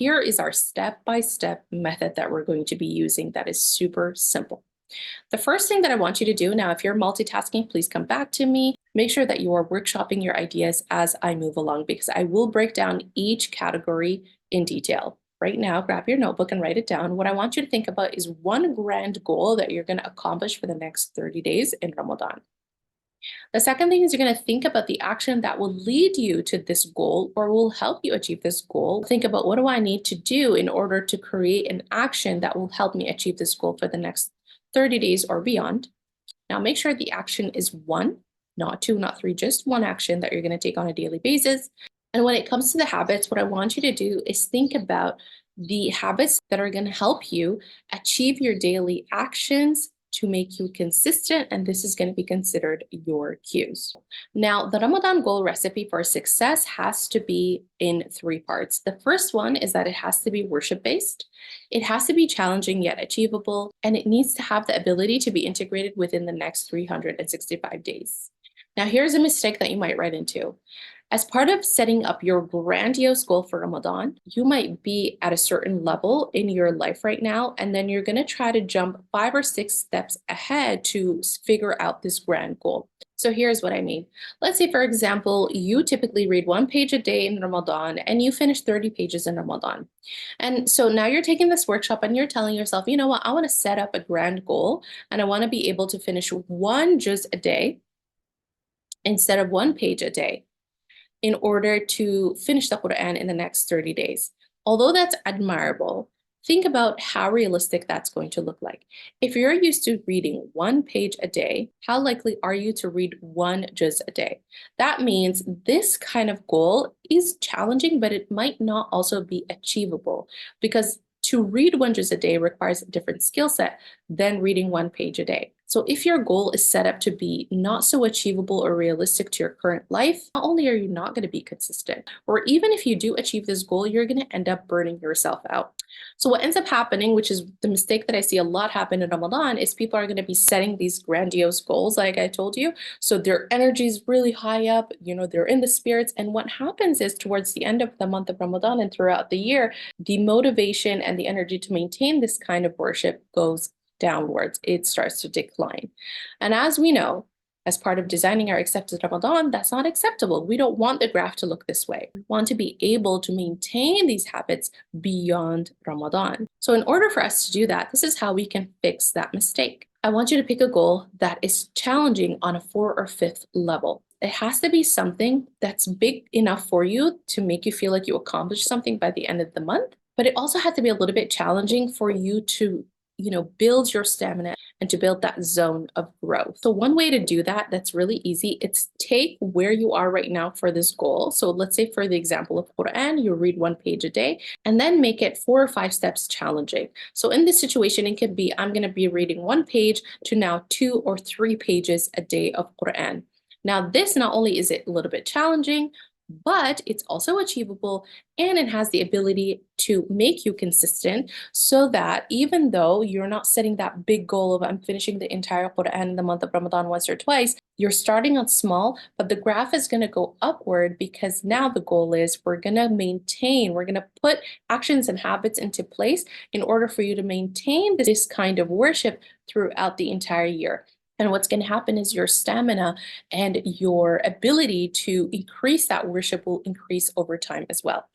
Here is our step-by-step method that we're going to be using that is super simple. The first thing that I want you to do now, if you're multitasking, please come back to me. Make sure that you are workshopping your ideas as I move along because I will break down each category in detail. Right now, grab your notebook and write it down. What I want you to think about is one grand goal that you're going to accomplish for the next 30 days in Ramadan. The second thing is you're going to think about the action that will lead you to this goal or will help you achieve this goal. Think about what do I need to do in order to create an action that will help me achieve this goal for the next 30 days or beyond. Now make sure the action is one, not two, not three, just one action that you're going to take on a daily basis. And when it comes to the habits, what I want you to do is think about the habits that are going to help you achieve your daily actions to make you consistent, and this is going to be considered your cues. Now, the Ramadan goal recipe for success has to be in three parts. The first one is that it has to be worship-based, it has to be challenging yet achievable, and it needs to have the ability to be integrated within the next 365 days. Now, here's a mistake that you might run into. As part of setting up your grandiose goal for Ramadan, you might be at a certain level in your life right now, and then you're going to try to jump 5 or 6 steps ahead to figure out this grand goal. So here's what I mean. Let's say, for example, you typically read 1 page a day in Ramadan and you finish 30 pages in Ramadan. And so now you're taking this workshop and you're telling yourself, you know what, I want to set up a grand goal and I want to be able to finish 1 juz a day instead of 1 page a day in order to finish the Quran in the next 30 days. Although that's admirable, think about how realistic that's going to look like. If you're used to reading 1 page a day, how likely are you to read 1 juz a day? That means this kind of goal is challenging, but it might not also be achievable because to read 1 juz a day requires a different skill set than reading 1 page a day. So if your goal is set up to be not so achievable or realistic to your current life, not only are you not going to be consistent, or even if you do achieve this goal, you're going to end up burning yourself out. So what ends up happening, which is the mistake that I see a lot happen in Ramadan, is people are going to be setting these grandiose goals, like I told you. So their energy is really high up, they're in the spirits. And what happens is towards the end of the month of Ramadan and throughout the year, the motivation and the energy to maintain this kind of worship goes downwards. It starts to decline. And as we know, as part of designing our accepted Ramadan, that's not acceptable. We don't want the graph to look this way. We want to be able to maintain these habits beyond Ramadan. So in order for us to do that, this is how we can fix that mistake. I want you to pick a goal that is challenging on a 4th or 5th level. It has to be something that's big enough for you to make you feel like you accomplished something by the end of the month, but it also has to be a little bit challenging for you to build your stamina and to build that zone of growth. So one way to do that that's really easy, it's take where you are right now for this goal. So let's say for the example of Quran, you read 1 page a day and then make it 4 or 5 steps challenging. So in this situation, it could be, I'm going to be reading 1 page to now 2 or 3 pages a day of Quran. Now this, not only is it a little bit challenging, but it's also achievable and it has the ability to make you consistent so that even though you're not setting that big goal of I'm finishing the entire Quran in the month of Ramadan once or twice, you're starting out small, but the graph is going to go upward because now the goal is we're going to put actions and habits into place in order for you to maintain this kind of worship throughout the entire year. And what's going to happen is your stamina and your ability to increase that worship will increase over time as well.